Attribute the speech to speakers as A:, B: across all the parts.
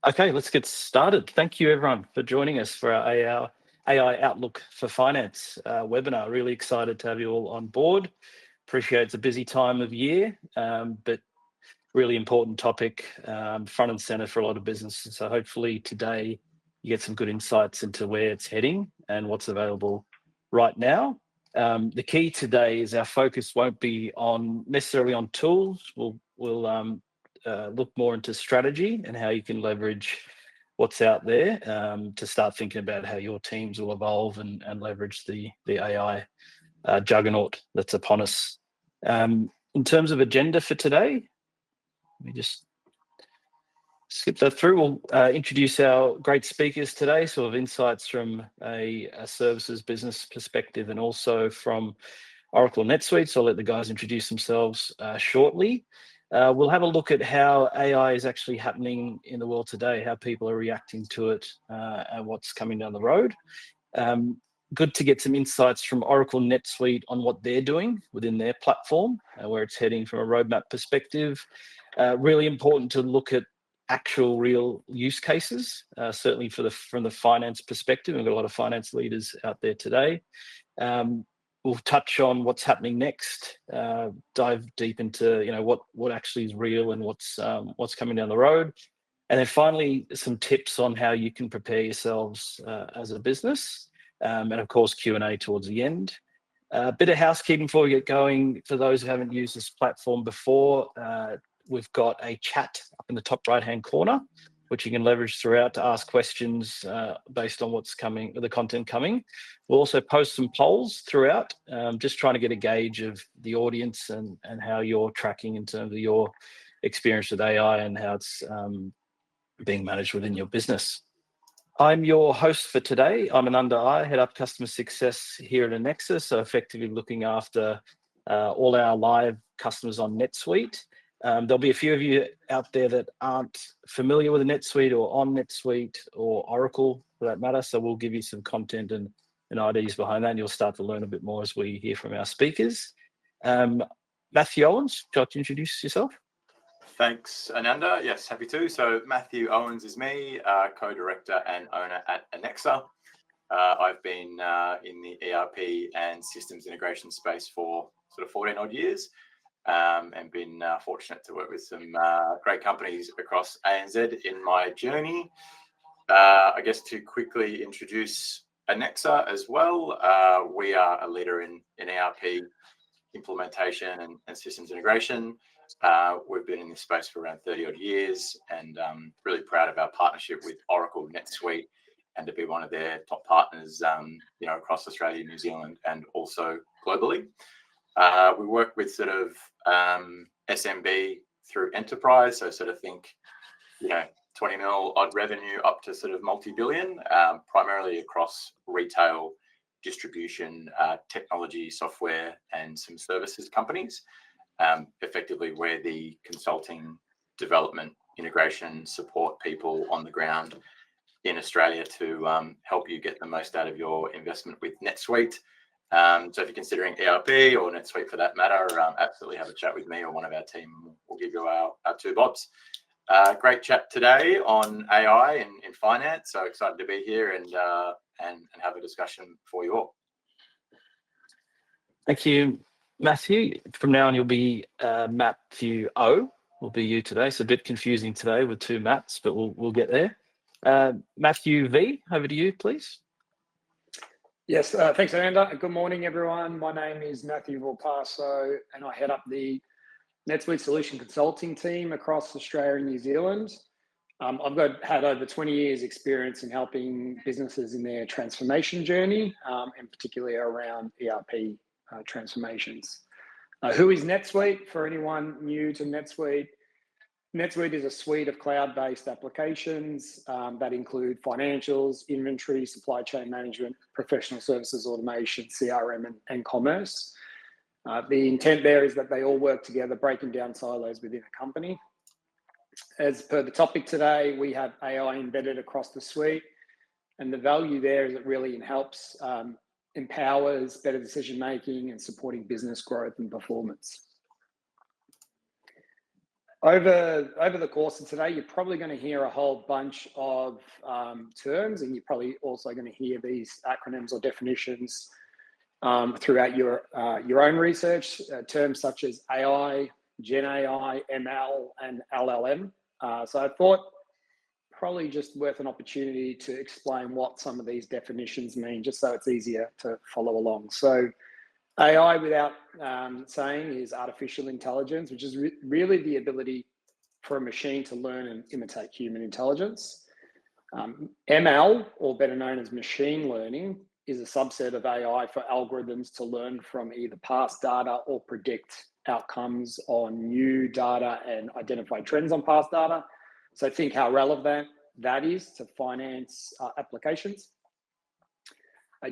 A: Okay, let's get started. Thank you everyone for joining us for our AI Outlook for Finance webinar. Really excited to have you all on board. Appreciate it's a busy time of year, but really important topic, front and center for a lot of businesses. So hopefully today you get some good insights into where it's heading and what's available right now. The key today is our focus won't be necessarily on tools. We'll look more into strategy and how you can leverage what's out there to start thinking about how your teams will evolve and leverage the AI juggernaut that's upon us. In terms of agenda for today, let me just skip that through. We'll introduce our great speakers today, sort of insights from a services business perspective and also from Oracle NetSuite. So I'll let the guys introduce themselves shortly. We'll have a look at how AI is actually happening in the world today, how people are reacting to it, and what's coming down the road. Good to get some insights from Oracle NetSuite on what they're doing within their platform, where it's heading from a roadmap perspective. Really important to look at actual real use cases, certainly from the finance perspective. We've got a lot of finance leaders out there today. We'll touch on what's happening next, dive deep into what actually is real and what's coming down the road. And then finally, some tips on how you can prepare yourselves as a business. And of course, Q&A towards the end. A bit of housekeeping before we get going. For those who haven't used this platform before, we've got a chat up in the top right-hand corner, which you can leverage throughout to ask questions based on what's coming, the content coming. We'll also post some polls throughout, just trying to get a gauge of the audience and how you're tracking in terms of your experience with AI and how it's being managed within your business. I'm your host for today. I'm Ananda. I head up customer success here at Annexa, so effectively looking after all our live customers on NetSuite. There'll be a few of you out there that aren't familiar with the NetSuite or on NetSuite or Oracle for that matter. So we'll give you some content and ideas behind that, and you'll start to learn a bit more as we hear from our speakers. Matthew Owens, would you like to introduce yourself?
B: Thanks, Ananda. Yes, happy to. So Matthew Owens is me, co-director and owner at Annexa. I've been in the ERP and systems integration space for sort of 14 odd years. And been fortunate to work with some great companies across ANZ in my journey. I guess to quickly introduce Annexa as well, we are a leader in ERP implementation and systems integration. We've been in this space for around 30 odd years, and really proud of our partnership with Oracle NetSuite and to be one of their top partners, across Australia, New Zealand, and also globally. We work with sort of SMB through enterprise, so sort of think, 20 mil odd revenue up to sort of multi-billion, primarily across retail, distribution, technology, software, and some services companies. Effectively, we're the consulting, development, integration, support people on the ground in Australia to help you get the most out of your investment with NetSuite. So if you're considering ERP or NetSuite for that matter, absolutely have a chat with me or one of our team. We'll give you our two bobs. Great chat today on AI in finance. So excited to be here and have a discussion for you all.
A: Thank you, Matthew. From now on, you'll be Matthew O. Will be you today. It's a bit confusing today with two Matts, but we'll get there. Matthew V, over to you, please.
C: Yes, thanks, Ananda. Good morning, everyone. My name is Matthew Volpasso, and I head up the NetSuite Solution Consulting team across Australia and New Zealand. I've had over 20 years experience in helping businesses in their transformation journey, and particularly around ERP transformations. Who is NetSuite? For anyone new to NetSuite, NetSuite is a suite of cloud-based applications that include financials, inventory, supply chain management, professional services, automation, CRM, and commerce. The intent there is that they all work together, breaking down silos within a company. As per the topic today, we have AI embedded across the suite, and the value there is it really helps, empowers better decision-making and supporting business growth and performance. Over the course of today, you're probably going to hear a whole bunch of terms, and you're probably also going to hear these acronyms or definitions throughout your own research. Terms such as AI, Gen AI, ML, and LLM. So I thought probably just worth an opportunity to explain what some of these definitions mean, just so it's easier to follow along. So AI, without saying, is artificial intelligence, which is really the ability for a machine to learn and imitate human intelligence. ML, or better known as machine learning, is a subset of AI for algorithms to learn from either past data or predict outcomes on new data and identify trends on past data. So think how relevant that is to finance applications.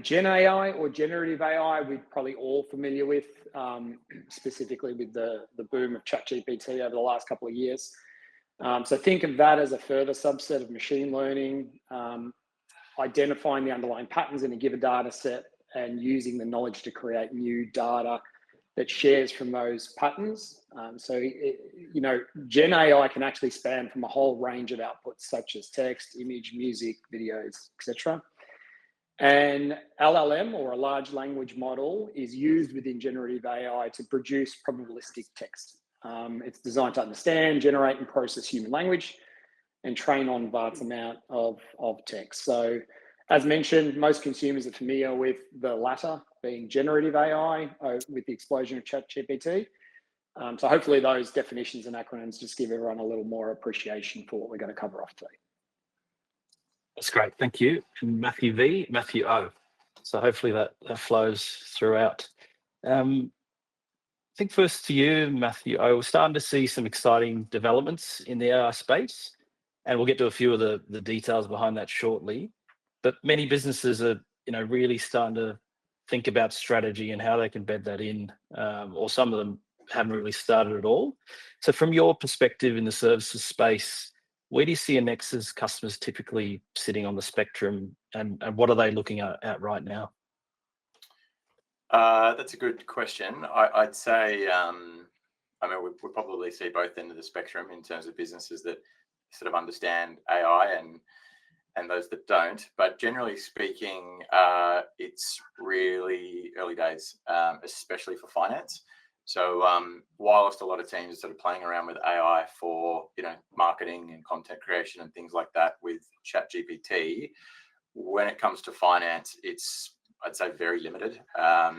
C: Gen AI or generative AI, we're probably all familiar with, specifically with the boom of ChatGPT over the last couple of years. So think of that as a further subset of machine learning, identifying the underlying patterns in a given data set and using the knowledge to create new data that shares from those patterns. Gen AI can actually span from a whole range of outputs such as text, image, music, videos, etc. And LLM, or a large language model, is used within generative AI to produce probabilistic text. It's designed to understand, generate, and process human language and train on vast amount of text. So as mentioned, most consumers are familiar with the latter, being generative AI with the explosion of ChatGPT. So hopefully those definitions and acronyms just give everyone a little more appreciation for what we're going to cover off today.
A: That's great, thank you. And Matthew V, Matthew O. So hopefully that flows throughout. I think first to you, Matthew O, we're starting to see some exciting developments in the AI space, and we'll get to a few of the details behind that shortly. But many businesses are, really starting to think about strategy and how they can bed that in, or some of them haven't really started at all. So from your perspective in the services space, where do you see Annexa's customers typically sitting on the spectrum, and what are they looking at right now?
B: That's a good question. I'd say, we probably see both ends of the spectrum in terms of businesses that sort of understand AI and those that don't. But generally speaking, it's really early days, especially for finance. So whilst a lot of teams are sort of playing around with AI for marketing and content creation and things like that with ChatGPT, when it comes to finance, it's, I'd say, very limited. I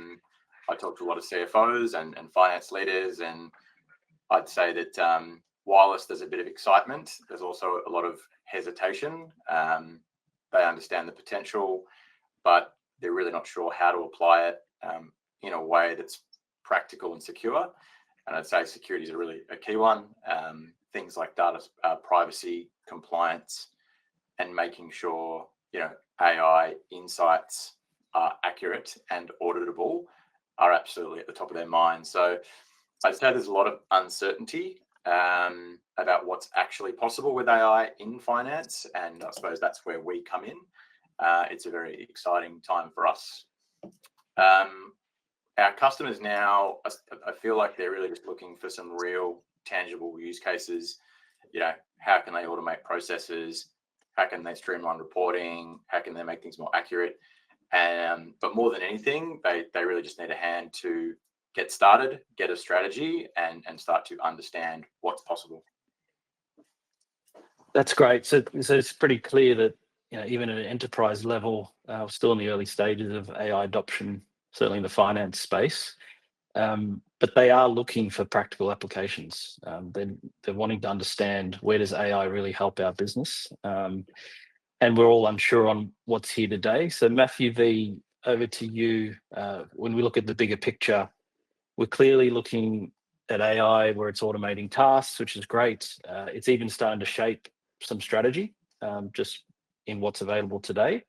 B: talk to a lot of CFOs and finance leaders, and I'd say that whilst there's a bit of excitement, there's also a lot of hesitation. They understand the potential, but they're really not sure how to apply it in a way that's practical and secure. And I'd say security is really a key one. Things like data privacy, compliance, and making sure AI insights are accurate and auditable are absolutely at the top of their mind. So I'd say there's a lot of uncertainty about what's actually possible with AI in finance, and I suppose that's where we come in. It's a very exciting time for us. Our customers now, I feel like they're really just looking for some real tangible use cases. How can they automate processes? How can they streamline reporting? How can they make things more accurate? But more than anything, they really just need a hand to get started, get a strategy, and start to understand what's possible.
A: That's great. So it's pretty clear that even at an enterprise level, we're still in the early stages of AI adoption, certainly in the finance space. But they are looking for practical applications. They're wanting to understand, where does AI really help our business? And we're all unsure on what's here today. So Matthew V, over to you. When we look at the bigger picture, we're clearly looking at AI where it's automating tasks, which is great. It's even starting to shape some strategy just in what's available today.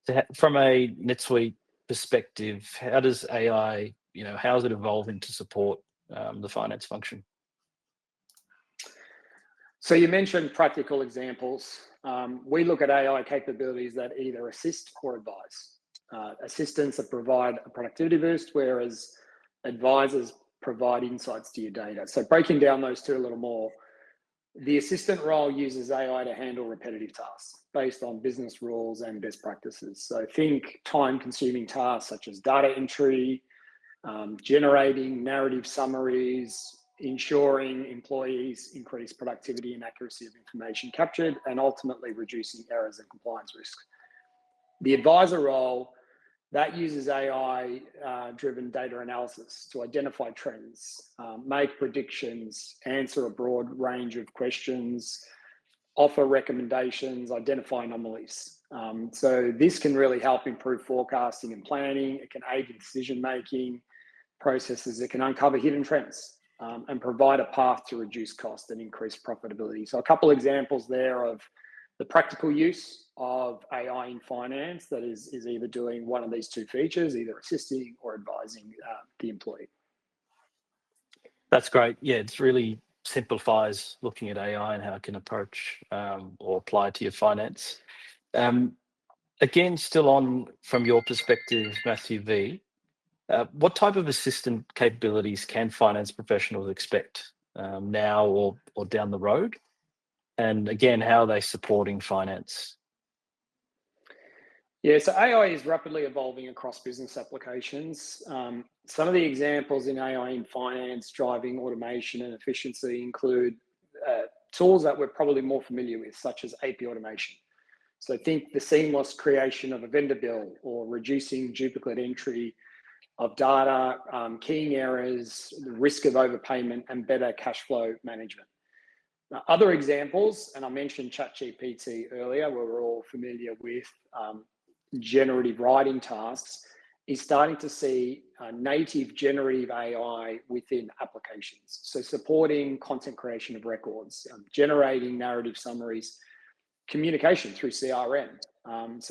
A: So from a NetSuite perspective, how does AI, how is it evolving to support the finance function?
C: So you mentioned practical examples. We look at AI capabilities that either assist or advise. Assistants that provide a productivity boost, whereas advisors provide insights to your data. So breaking down those two a little more, The assistant role uses AI to handle repetitive tasks based on business rules and best practices. So think time-consuming tasks such as data entry, generating narrative summaries, ensuring employees increase productivity and accuracy of information captured, and ultimately reducing errors and compliance risks. The advisor role, that uses AI-driven data analysis to identify trends, make predictions, answer a broad range of questions, offer recommendations, identify anomalies. So this can really help improve forecasting and planning. It can aid in decision-making processes. It can uncover hidden trends and provide a path to reduce cost and increase profitability. So a couple examples there of the practical use of AI in finance that is either doing one of these two features, either assisting or advising the employee.
A: That's great. Yeah, it really simplifies looking at AI and how it can approach or apply to your finance. Again, still on from your perspective, Matthew V, what type of assistant capabilities can finance professionals expect now or down the road? And again, how are they supporting finance?
C: Yeah, so AI is rapidly evolving across business applications. Some of the examples in AI in finance driving automation and efficiency include tools that we're probably more familiar with, such as AP automation. So think the seamless creation of a vendor bill or reducing duplicate entry of data, keying errors, the risk of overpayment, and better cash flow management. Now, other examples, and I mentioned ChatGPT earlier, where we're all familiar with generative writing tasks, is starting to see native generative AI within applications. So supporting content creation of records, generating narrative summaries, communication through CRM. And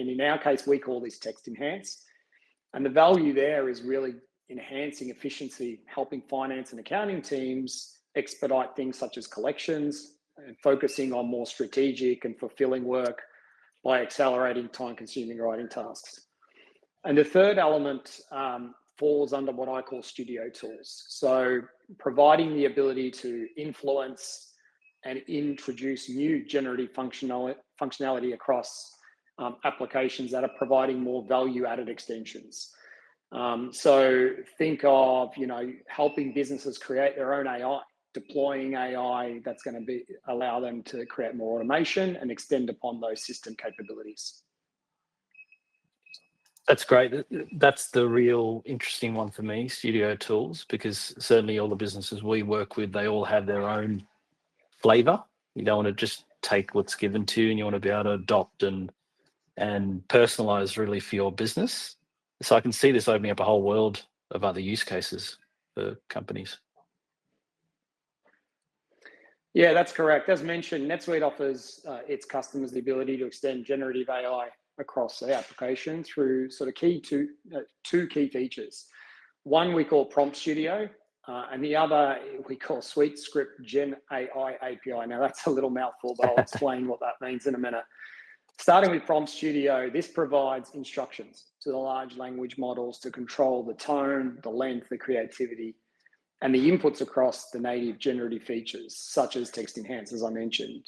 C: in our case, we call this text enhance. And the value there is really enhancing efficiency, helping finance and accounting teams expedite things such as collections and focusing on more strategic and fulfilling work by accelerating time-consuming writing tasks. And the third element falls under what I call studio tools. So providing the ability to influence and introduce new generative functionality across applications that are providing more value-added extensions. So think of, helping businesses create their own AI, deploying AI that's going to allow them to create more automation and extend upon those system capabilities.
A: That's great. That's the real interesting one for me, studio tools, because certainly all the businesses we work with, they all have their own flavor. You don't want to just take what's given to you, and you want to be able to adopt and personalize really for your business. So I can see this opening up a whole world of other use cases for companies.
C: Yeah, that's correct. As mentioned, NetSuite offers its customers the ability to extend generative AI across the application through sort of two key features. One we call Prompt Studio, and the other we call Suite Script Gen AI API. Now that's a little mouthful, but I'll explain what that means in a minute. Starting with Prompt Studio, this provides instructions to the large language models to control the tone, the length, the creativity, and the inputs across the native generative features, such as text enhance, as I mentioned.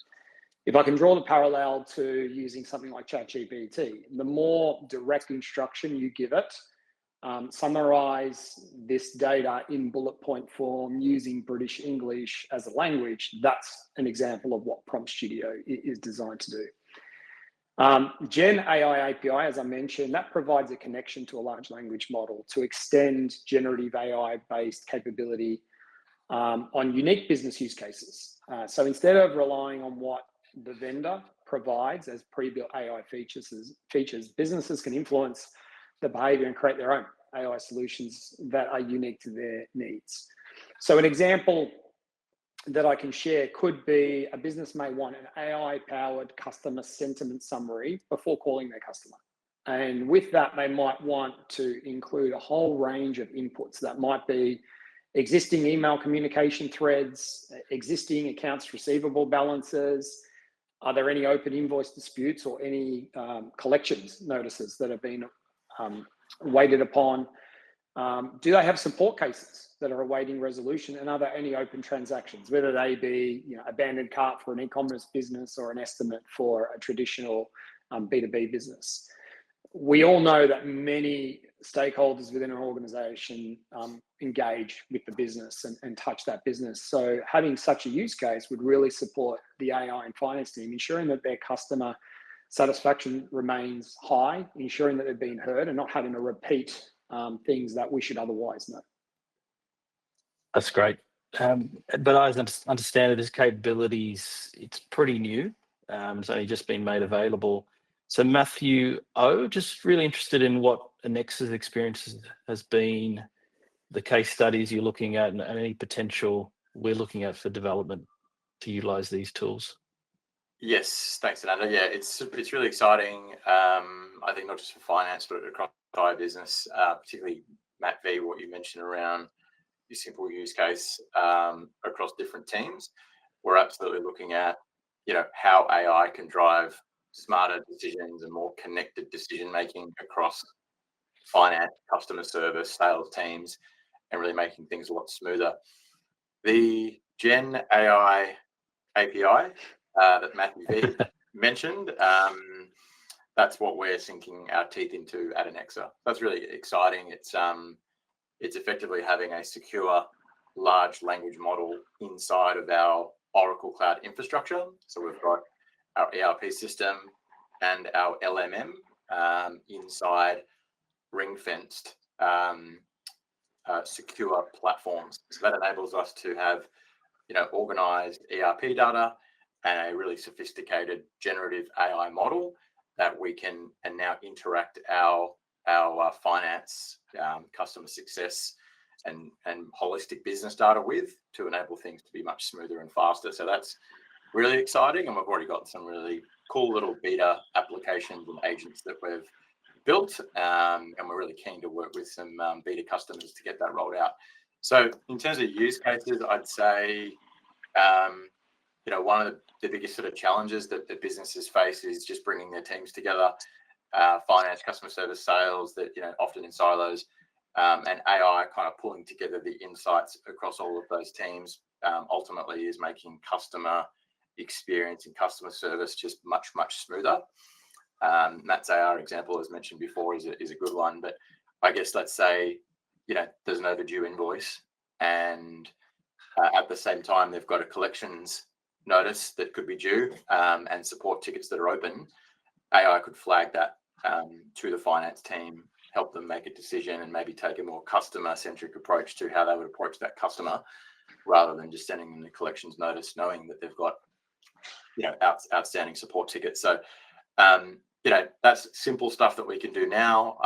C: If I can draw the parallel to using something like ChatGPT, the more direct instruction you give it, summarize this data in bullet point form using British English as a language, that's an example of what Prompt Studio is designed to do. Gen AI API, as I mentioned, that provides a connection to a large language model to extend generative AI-based capability on unique business use cases. So instead of relying on what the vendor provides as pre-built AI features, businesses can influence the behavior and create their own AI solutions that are unique to their needs. So an example that I can share could be a business may want an AI-powered customer sentiment summary before calling their customer. And with that, they might want to include a whole range of inputs that might be existing email communication threads, existing accounts receivable balances. Are there any open invoice disputes or any collections notices that have been waited upon? Do they have support cases that are awaiting resolution, and are there any open transactions, whether they be abandoned cart for an e-commerce business or an estimate for a traditional B2B business? We all know that many stakeholders within an organization engage with the business and touch that business. So having such a use case would really support the AI and finance team, ensuring that their customer satisfaction remains high, ensuring that they're being heard and not having to repeat things that we should otherwise know.
A: That's great. But I understand that this capabilities, it's pretty new. It's only just been made available. So Matthew O, just really interested in what Annexa's experience has been, the case studies you're looking at, and any potential we're looking at for development to utilize these tools.
B: Yes, thanks, Ananda. Yeah, it's really exciting. I think not just for finance, but across the entire business, particularly Matt V, what you mentioned around your simple use case across different teams. We're absolutely looking at how AI can drive smarter decisions and more connected decision making across finance, customer service, sales teams, and really making things a lot smoother. The Gen AI API that Matthew V mentioned, that's what we're sinking our teeth into at Annexa. That's really exciting. It's effectively having a secure large language model inside of our Oracle Cloud infrastructure. So we've got our ERP system and our LMM inside ring-fenced secure platforms. So that enables us to have organized ERP data and a really sophisticated generative AI model that we can and now interact our finance, customer success, and holistic business data with to enable things to be much smoother and faster. So that's really exciting, and we've already got some really cool little beta applications and agents that we've built, and we're really keen to work with some beta customers to get that rolled out. So in terms of use cases, I'd say one of the biggest sort of challenges that the businesses face is just bringing their teams together, finance, customer service, sales, that often in silos, and AI kind of pulling together the insights across all of those teams ultimately is making customer experience and customer service just much smoother. Matt's AR example, as mentioned before, is a good one. But I guess let's say there's an overdue invoice, and at the same time they've got a collections notice that could be due, and support tickets that are open. AI could flag that to the finance team, help them make a decision, and maybe take a more customer-centric approach to how they would approach that customer, rather than just sending them the collections notice, knowing that they've got outstanding support tickets. So that's simple stuff that we can do now.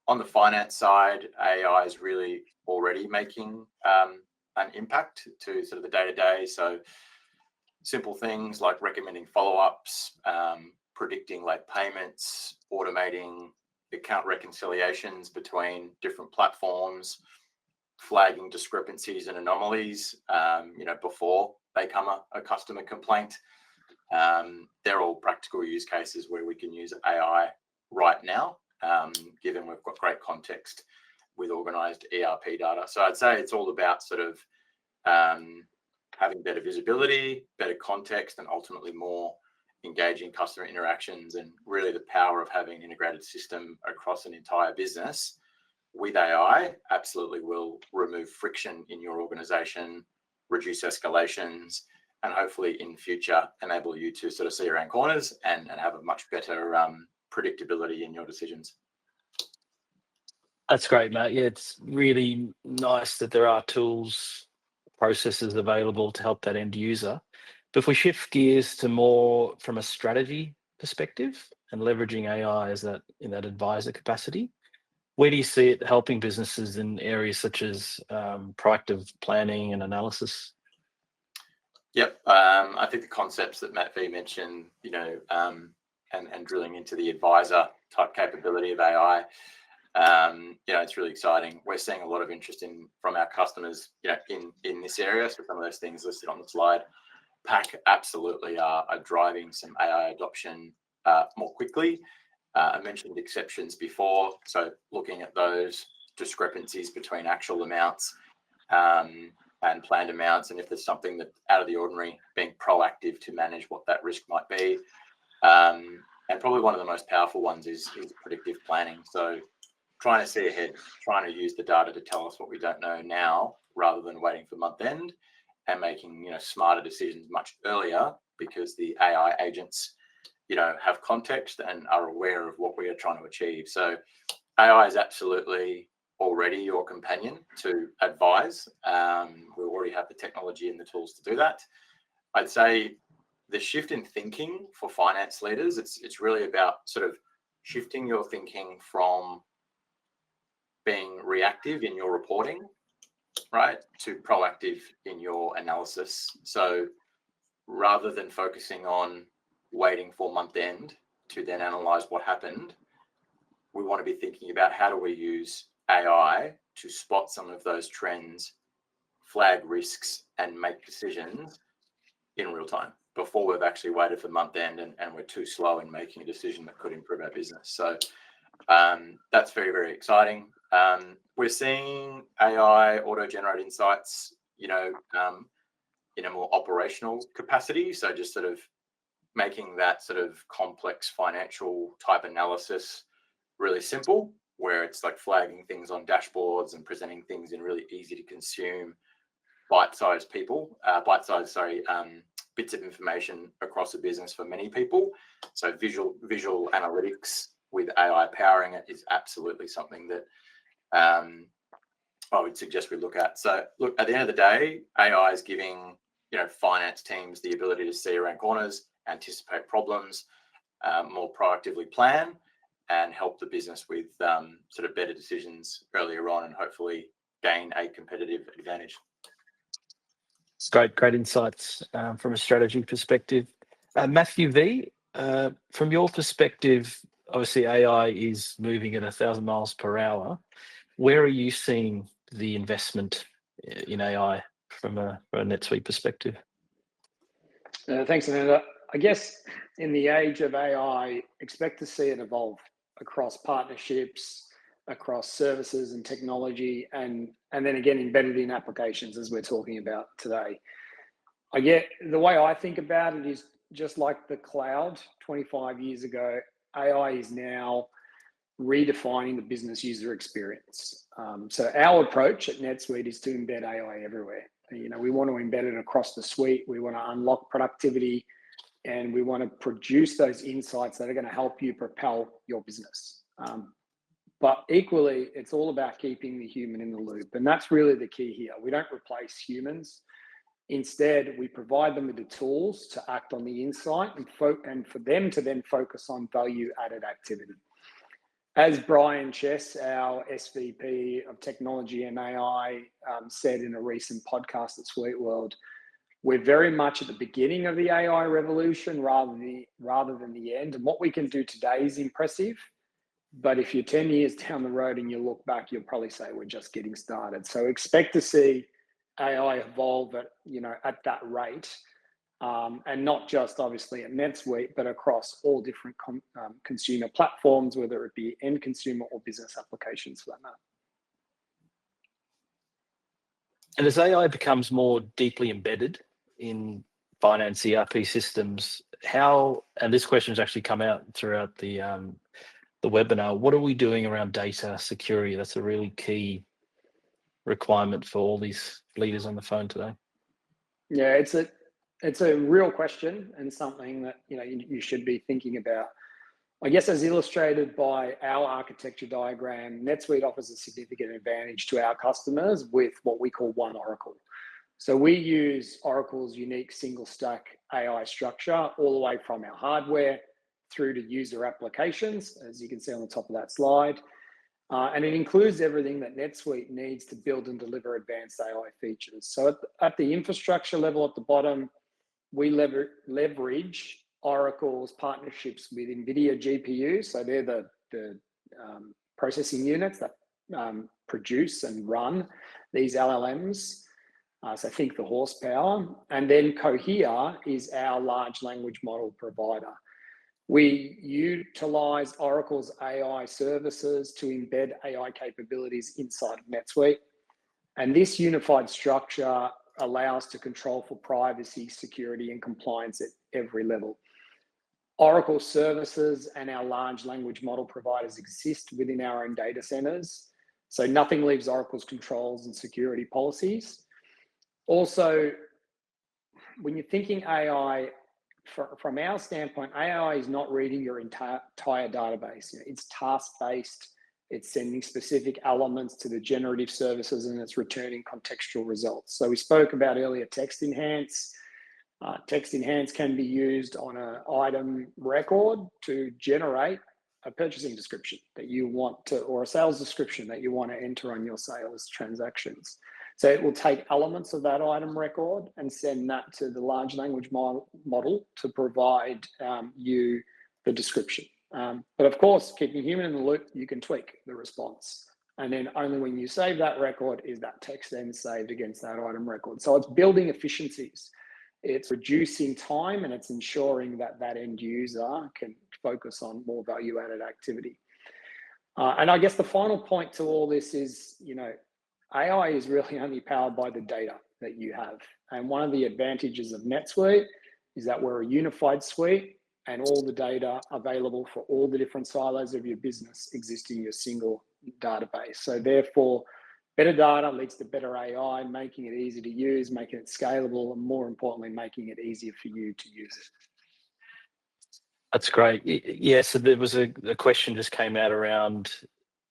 B: On the finance side, AI is really already making an impact to sort of the day-to-day. So simple things like recommending follow-ups, predicting late payments, automating account reconciliations between different platforms, flagging discrepancies and anomalies before they come a customer complaint. They're all practical use cases where we can use AI right now, given we've got great context with organized ERP data. So I'd say it's all about sort of having better visibility, better context, and ultimately more engaging customer interactions. And really the power of having an integrated system across an entire business with AI absolutely will remove friction in your organization, reduce escalations, and hopefully in future enable you to sort of see around corners and have a much better predictability in your decisions.
A: That's great, Matt. Yeah, it's really nice that there are tools, processes available to help that end user. But if we shift gears to more from a strategy perspective and leveraging AI as in that advisor capacity, where do you see it helping businesses in areas such as proactive planning and analysis?
B: Yep, I think the concepts that Matt V mentioned, and drilling into the advisor type capability of AI, it's really exciting. We're seeing a lot of interest from our customers, in this area. So some of those things listed on the slide pack absolutely are driving some AI adoption more quickly. I mentioned exceptions before, so looking at those discrepancies between actual amounts and planned amounts, and if there's something that's out of the ordinary, being proactive to manage what that risk might be. And probably one of the most powerful ones is predictive planning. So trying to see ahead, trying to use the data to tell us what we don't know now, rather than waiting for month end, and making smarter decisions much earlier, because the AI agents have context and are aware of what we are trying to achieve. So AI is absolutely already your companion to advise. We already have the technology and the tools to do that. I'd say the shift in thinking for finance leaders, it's really about sort of shifting your thinking from being reactive in your reporting, right, to proactive in your analysis. So rather than focusing on waiting for month end to then analyze what happened, we want to be thinking about how do we use AI to spot some of those trends, flag risks, and make decisions in real time before we've actually waited for month end and we're too slow in making a decision that could improve our business. So that's very, very exciting. We're seeing AI auto-generate insights, in a more operational capacity. So just sort of making that sort of complex financial type analysis really simple, where it's like flagging things on dashboards and presenting things in really easy to consume bite-sized bits of information across a business for many people. So visual analytics with AI powering it is absolutely something that I would suggest we look at. So look, at the end of the day, AI is giving finance teams the ability to see around corners, anticipate problems, more proactively plan, and help the business with sort of better decisions earlier on, and hopefully gain a competitive advantage.
A: It's great insights from a strategy perspective. Matthew V, from your perspective, obviously AI is moving at 1,000 miles per hour. Where are you seeing the investment in AI from a NetSuite perspective?
C: Thanks, Ananda. I guess in the age of AI, expect to see it evolve across partnerships, across services and technology, and then again embedded in applications, as we're talking about today. The way I think about it is just like the cloud 25 years ago, AI is now redefining the business user experience. So our approach at NetSuite is to embed AI everywhere. We want to embed it across the suite. We want to unlock productivity, and we want to produce those insights that are going to help you propel your business. But equally, it's all about keeping the human in the loop. And that's really the key here. We don't replace humans. Instead, we provide them with the tools to act on the insight and for them to then focus on value-added activity. As Brian Chess, our SVP of Technology and AI, said in a recent podcast at Sweet World, we're very much at the beginning of the AI revolution rather than the end. And what we can do today is impressive. But if you're 10 years down the road and you look back, you'll probably say we're just getting started. So expect to see AI evolve at that rate, and not just obviously at NetSuite, but across all different consumer platforms, whether it be end consumer or business applications for that matter.
A: And as AI becomes more deeply embedded in finance ERP systems, and this question has actually come out throughout the webinar, what are we doing around data security? That's a really key requirement for all these leaders on the phone today.
C: Yeah, it's a real question, and something that you should be thinking about. I guess as illustrated by our architecture diagram, NetSuite offers a significant advantage to our customers with what we call One Oracle. So we use Oracle's unique single stack AI structure all the way from our hardware through to user applications, as you can see on the top of that slide. And it includes everything that NetSuite needs to build and deliver advanced AI features. So at the infrastructure level at the bottom, we leverage Oracle's partnerships with NVIDIA GPUs. So they're the processing units that produce and run these LLMs. So think the horsepower. And then Cohere is our large language model provider. We utilize Oracle's AI services to embed AI capabilities inside of NetSuite. And this unified structure allows to control for privacy, security, and compliance at every level. Oracle services and our large language model providers exist within our own data centers, so nothing leaves Oracle's controls and security policies. Also, when you're thinking AI, from our standpoint, AI is not reading your entire database. It's task-based, it's sending specific elements to the generative services, and it's returning contextual results. So we spoke about earlier text enhance. Text enhance can be used on an item record to generate a purchasing description that you want to, or a sales description that you want to enter on your sales transactions. So it will take elements of that item record and send that to the large language model to provide you the description. But of course, keeping human in the loop, you can tweak the response. And then only when you save that record is that text then saved against that item record. So it's building efficiencies. It's reducing time, and it's ensuring that that end user can focus on more value-added activity. And I guess the final point to all this is, AI is really only powered by the data that you have. And one of the advantages of NetSuite is that we're a unified suite, and all the data available for all the different silos of your business exist in your single database. So therefore, better data leads to better AI, making it easy to use, making it scalable, and more importantly, making it easier for you to use it.
A: That's great. Yeah, so there was a question just came out around,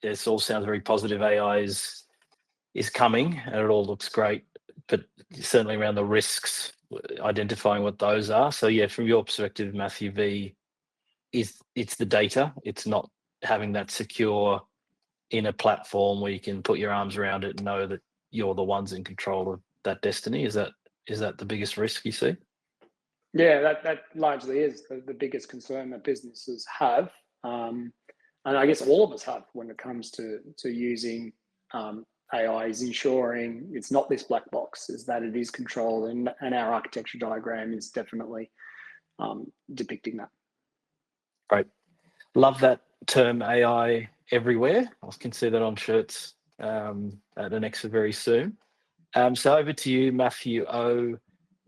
A: this all sounds very positive, AI is coming and it all looks great, but certainly around the risks, identifying what those are. So yeah, from your perspective, Matthew V, it's the data, it's not having that secure in a platform where you can put your arms around it and know that you're the ones in control of that destiny. Is that the biggest risk you see?
C: Yeah, that largely is the biggest concern that businesses have. And I guess all of us have when it comes to using AI, is ensuring it's not this black box, is that it is controlled, and our architecture diagram is definitely depicting that.
A: Great. Love that term, AI everywhere. I can see that on shirts at Annexa very soon. So over to you, Matthew O.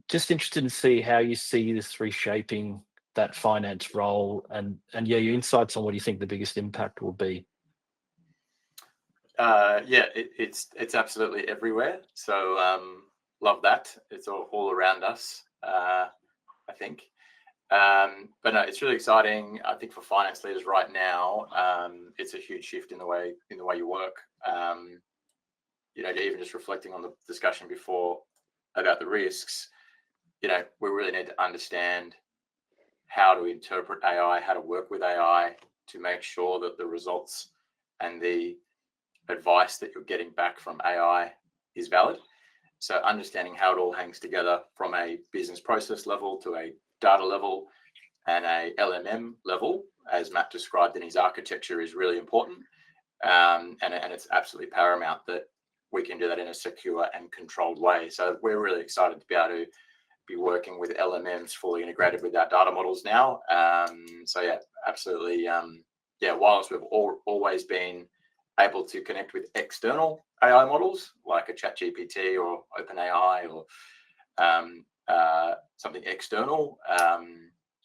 A: Just interested to see how you see this reshaping that finance role, and yeah, your insights on what you think the biggest impact will be.
B: Yeah, it's absolutely everywhere. So love that. It's all around us, I think. But no, it's really exciting. I think for finance leaders right now, it's a huge shift in the way you work. Even just reflecting on the discussion before about the risks, we really need to understand how to interpret AI, how to work with AI to make sure that the results and the advice that you're getting back from AI is valid. So understanding how it all hangs together from a business process level to a data level and a LMM level, as Matt described in his architecture, is really important. And it's absolutely paramount that we can do that in a secure and controlled way. So we're really excited to be able to be working with LMMs fully integrated with our data models now. So yeah, absolutely. Whilst we've always been able to connect with external AI models like a ChatGPT or OpenAI or something external,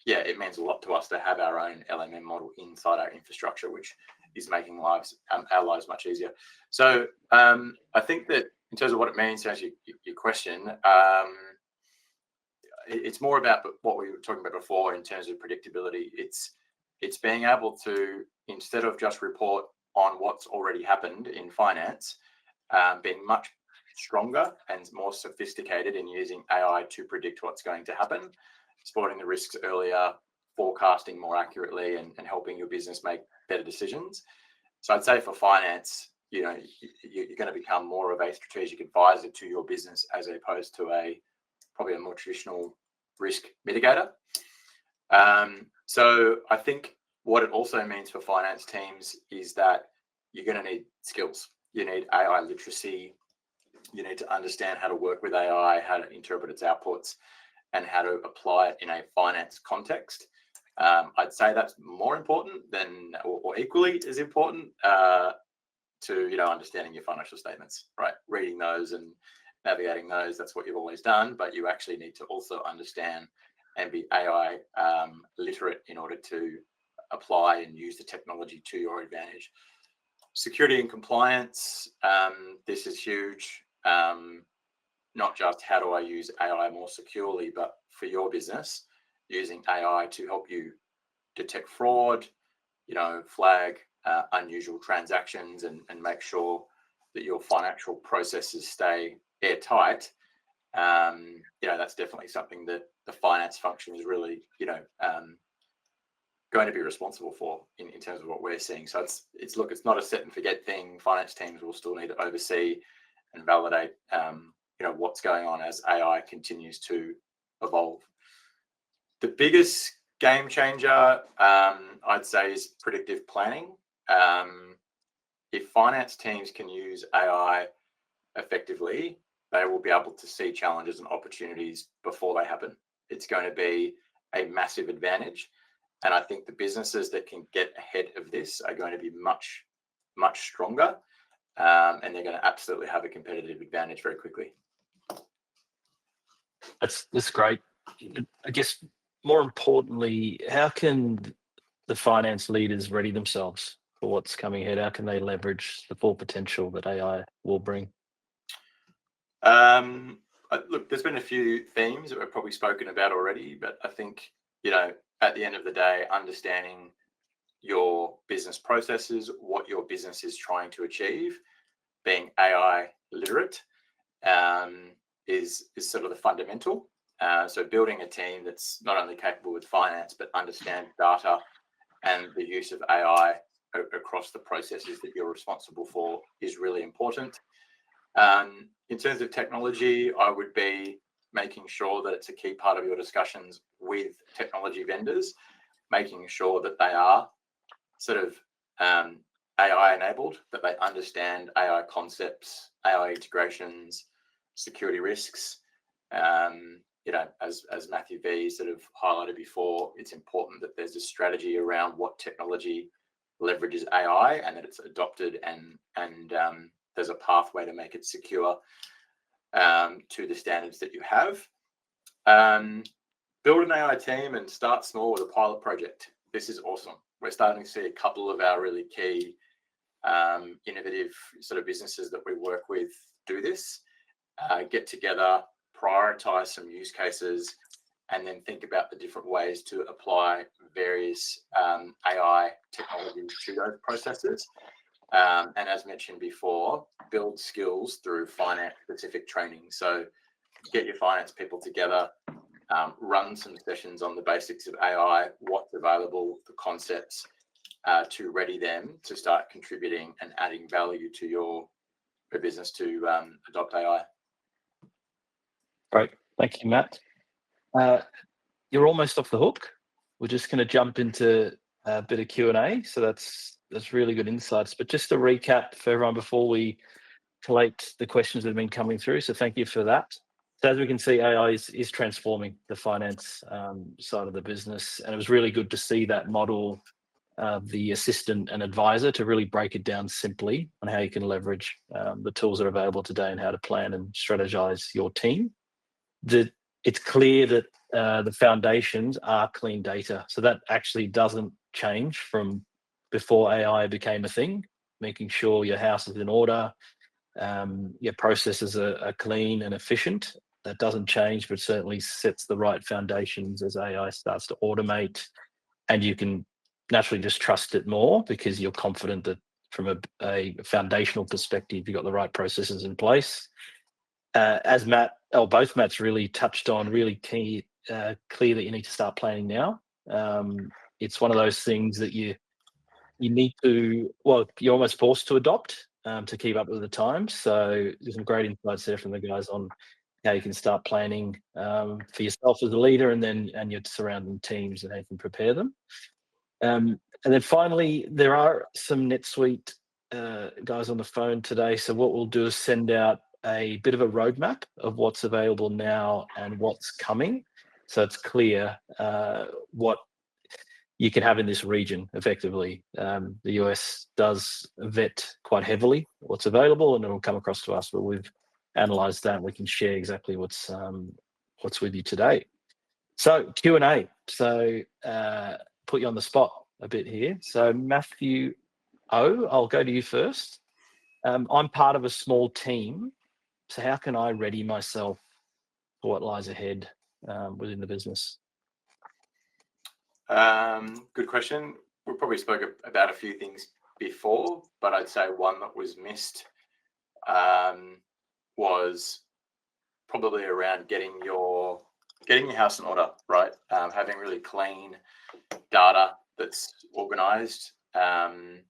B: it means a lot to us to have our own LMM model inside our infrastructure, which is making our lives much easier. So I think that in terms of what it means to answer your question, it's more about what we were talking about before in terms of predictability. It's being able to, instead of just report on what's already happened in finance, being much stronger and more sophisticated in using AI to predict what's going to happen, spotting the risks earlier, forecasting more accurately, and helping your business make better decisions. So I'd say for finance, you're going to become more of a strategic advisor to your business as opposed to probably a more traditional risk mitigator. So I think what it also means for finance teams is that you're going to need skills. You need AI literacy. You need to understand how to work with AI, how to interpret its outputs, and how to apply it in a finance context. I'd say that's more important than, or equally as important, to understanding your financial statements, right? Reading those and navigating those, that's what you've always done, but you actually need to also understand and be AI literate in order to apply and use the technology to your advantage. Security and compliance, this is huge. Not just how do I use AI more securely, but for your business, using AI to help you detect fraud, flag unusual transactions and make sure that your financial processes stay airtight. That's definitely something that the finance function is really, going to be responsible for in terms of what we're seeing. So it's not a set and forget thing. Finance teams will still need to oversee and validate, what's going on as AI continues to evolve. The biggest game changer, I'd say, is predictive planning. If finance teams can use AI effectively, they will be able to see challenges and opportunities before they happen. It's going to be a massive advantage. And I think the businesses that can get ahead of this are going to be much, much stronger. And they're going to absolutely have a competitive advantage very quickly.
A: That's great. I guess more importantly, how can the finance leaders ready themselves for what's coming ahead? How can they leverage the full potential that AI will bring?
B: Look, there's been a few themes that we've probably spoken about already, but I think, at the end of the day, understanding your business processes, what your business is trying to achieve, being AI literate, is sort of the fundamental. So building a team that's not only capable with finance, but understands data and the use of AI across the processes that you're responsible for is really important. In terms of technology, I would be making sure that it's a key part of your discussions with technology vendors, making sure that they are sort of AI enabled, that they understand AI concepts, AI integrations, security risks. As Matthew V sort of highlighted before, it's important that there's a strategy around what technology leverages AI and that it's adopted and there's a pathway to make it secure to the standards that you have. Build an AI team and start small with a pilot project. This is awesome. We're starting to see a couple of our really key innovative sort of businesses that we work with do this. Get together, prioritize some use cases, and then think about the different ways to apply various AI technologies to those processes. And as mentioned before, build skills through finance-specific training. So get your finance people together, run some sessions on the basics of AI, what's available, the concepts, to ready them to start contributing and adding value to your business to adopt AI.
A: Great. Thank you, Matt. You're almost off the hook. We're just going to jump into a bit of Q&A. So that's really good insights. But just to recap for everyone before we collate the questions that have been coming through. So thank you for that. So as we can see, AI is transforming the finance side of the business. And it was really good to see that model of the assistant and advisor to really break it down simply on how you can leverage the tools that are available today and how to plan and strategize your team. It's clear that the foundations are clean data. So that actually doesn't change from before AI became a thing, making sure your house is in order, your processes are clean and efficient. That doesn't change, but certainly sets the right foundations as AI starts to automate, and you can naturally just trust it more because you're confident that from a foundational perspective, you've got the right processes in place. As both Matts really touched on, really clear that you need to start planning now. It's one of those things that you need to, you're almost forced to adopt to keep up with the times. So there's some great insights there from the guys on how you can start planning for yourself as a leader and your surrounding teams and how you can prepare them. And then finally, there are some NetSuite guys on the phone today. So what we'll do is send out a bit of a roadmap of what's available now and what's coming. So it's clear what you can have in this region effectively. The US does vet quite heavily what's available, and it'll come across to us, but we've analysed that. We can share exactly what's with you today. So Q&A. So put you on the spot a bit here. So Matthew O, I'll go to you first. I'm part of a small team, so how can I ready myself for what lies ahead within the business?
B: Good question. We probably spoke about a few things before, but I'd say one that was missed was probably around getting your house in order, right? Having really clean data that's organized and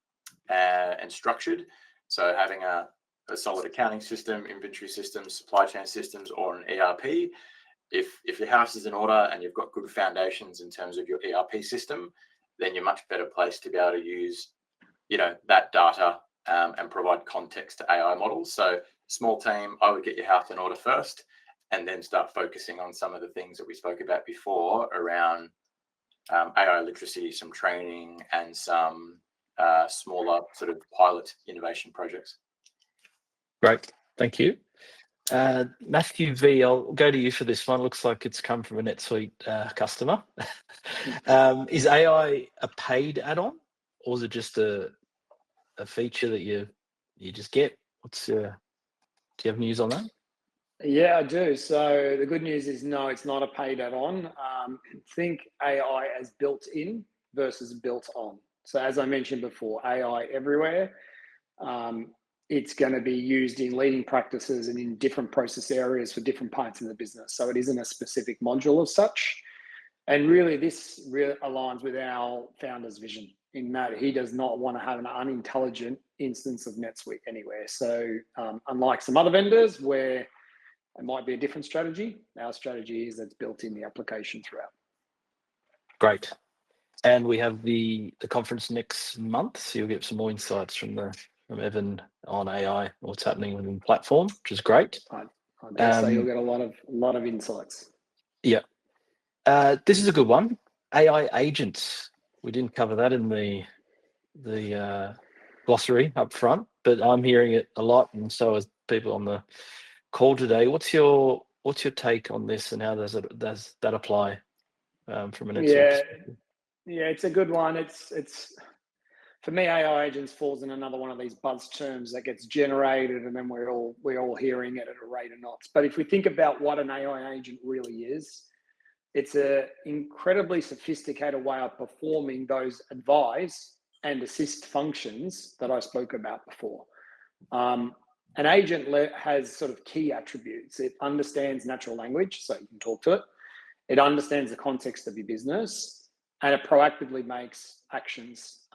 B: structured. So having a solid accounting system, inventory systems, supply chain systems, or an ERP. If your house is in order and you've got good foundations in terms of your ERP system, then you're much better placed to be able to use, that data and provide context to AI models. So small team, I would get your house in order first, and then start focusing on some of the things that we spoke about before around AI literacy, some training, and some smaller sort of pilot innovation projects.
A: Great, thank you. Matthew V, I'll go to you for this one. Looks like it's come from a NetSuite customer. Is AI a paid add-on, or is it just a feature that you just get? Do you have news on that?
C: Yeah, I do. So the good news is no, it's not a paid add-on. Think AI as built in versus built on. So as I mentioned before, AI everywhere. It's going to be used in leading practices and in different process areas for different parts of the business. So it isn't a specific module as such. And really, this really aligns with our founder's vision in that he does not want to have an unintelligent instance of NetSuite anywhere. So unlike some other vendors where it might be a different strategy, our strategy is that's built in the application throughout.
A: Great. And we have the conference next month, so you'll get some more insights from Evan on AI, what's happening within the platform, which is great.
C: I dare say you'll get a lot of insights.
A: Yeah. This is a good one. AI agents. We didn't cover that in the glossary up front, but I'm hearing it a lot, and so as people on the call today. What's your take on this, and how does that apply from an NetSuite perspective?
C: Yeah, it's a good one. It's for me, AI agents falls in another one of these buzz terms that gets generated, and then we're all hearing it at a rate of knots. But if we think about what an AI agent really is, it's an incredibly sophisticated way of performing those advise and assist functions that I spoke about before. An agent has sort of key attributes. It understands natural language, so you can talk to it. It understands the context of your business, and it proactively makes actions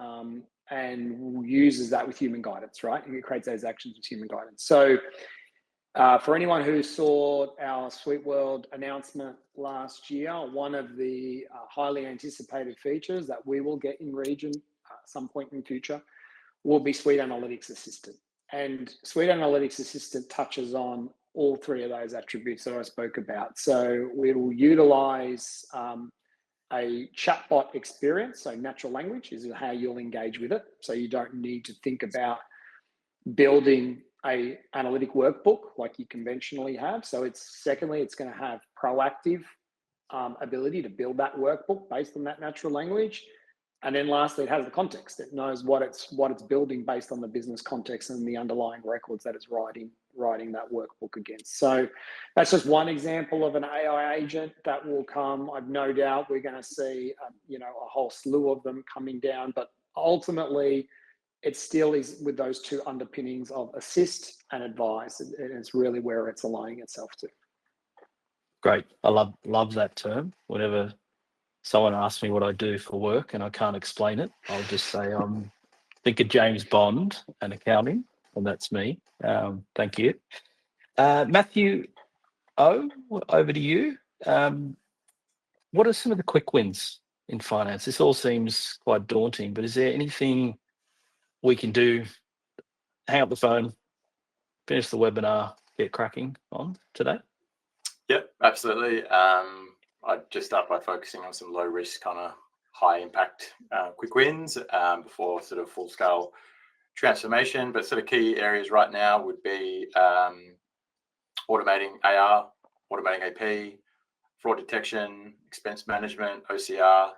C: and uses that with human guidance, right? And it creates those actions with human guidance. So for anyone who saw our Suite World announcement last year, one of the highly anticipated features that we will get in region at some point in the future will be Suite Analytics Assistant. And Suite Analytics Assistant touches on all three of those attributes that I spoke about. So we will utilize a chatbot experience. So natural language is how you'll engage with it. So you don't need to think about building a analytic workbook like you conventionally have. So it's going to have proactive ability to build that workbook based on that natural language. And then lastly, it has the context. It knows what it's building based on the business context and the underlying records that it's writing that workbook against. So that's just one example of an AI agent that will come. I've no doubt we're going to see a whole slew of them coming down, but ultimately it still is with those two underpinnings of assist and advise, and it's really where it's aligning itself to.
A: Great. I love that term. Whenever someone asks me what I do for work and I can't explain it, I'll just say think of James Bond and accounting, and that's me. Thank you. Matthew O, over to you. What are some of the quick wins in finance? This all seems quite daunting, but is there anything we can do? Hang up the phone, finish the webinar, get cracking on today?
B: Yep, absolutely. I'd just start by focusing on some low risk kind of high impact quick wins before sort of full scale transformation. But sort of key areas right now would be automating AR, automating AP, fraud detection, expense management, OCR,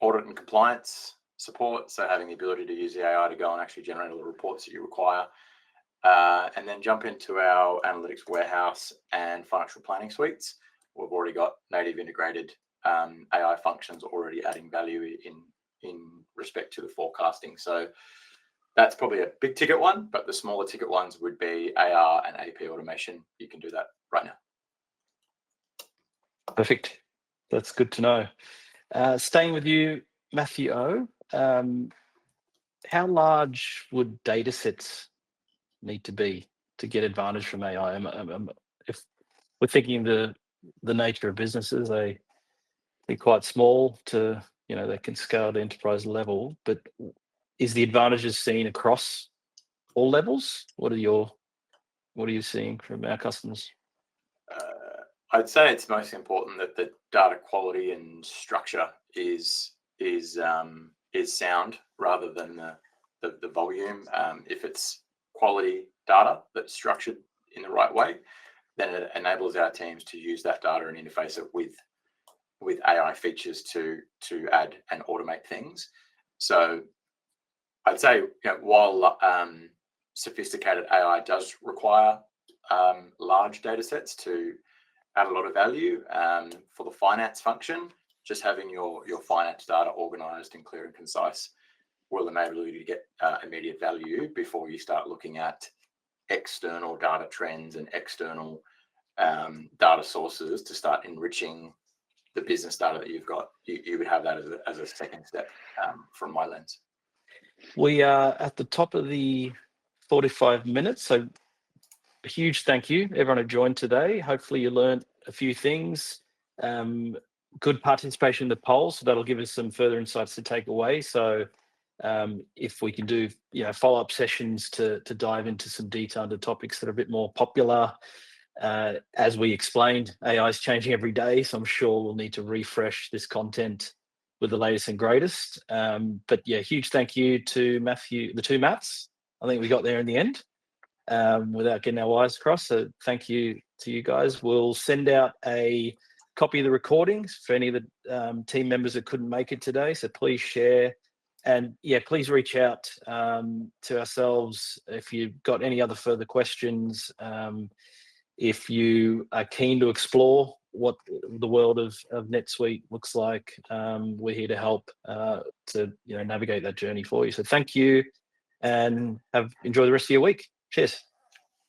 B: audit and compliance support. So having the ability to use the AI to go and actually generate all the reports that you require. And then jump into our analytics warehouse and financial planning suites. We've already got native integrated AI functions already adding value in respect to the forecasting. So that's probably a big ticket one, but the smaller ticket ones would be AR and AP automation. You can do that right now.
A: Perfect. That's good to know. Staying with you, Matthew O, how large would data sets need to be to get advantage from AI? If we're thinking the nature of businesses, they're quite small to, they can scale to enterprise level, but is the advantages seen across all levels? What are you seeing from our customers?
B: I'd say it's most important that the data quality and structure is sound rather than the volume. If it's quality data that's structured in the right way, then it enables our teams to use that data and interface it with AI features to add and automate things. So I'd say, while sophisticated AI does require large data sets to add a lot of value for the finance function, just having your finance data organized and clear and concise will enable you to get immediate value before you start looking at external data trends and external data sources to start enriching the business data that you've got. You would have that as a second step from my lens.
A: We are at the top of the 45 minutes, so a huge thank you everyone who joined today. Hopefully you learned a few things. Good participation in the poll, so that'll give us some further insights to take away. So if we can do follow-up sessions to dive into some detail into topics that are a bit more popular. As we explained, AI is changing every day, so I'm sure we'll need to refresh this content with the latest and greatest. But yeah, huge thank you to Matthew, the two Matts. I think we got there in the end without getting our wires crossed. So thank you to you guys. We'll send out a copy of the recordings for any of the team members that couldn't make it today. So please share. And yeah, please reach out to ourselves if you've got any other further questions. If you are keen to explore what the world of NetSuite looks like, we're here to help to navigate that journey for you. So thank you, and enjoy the rest of your week. Cheers.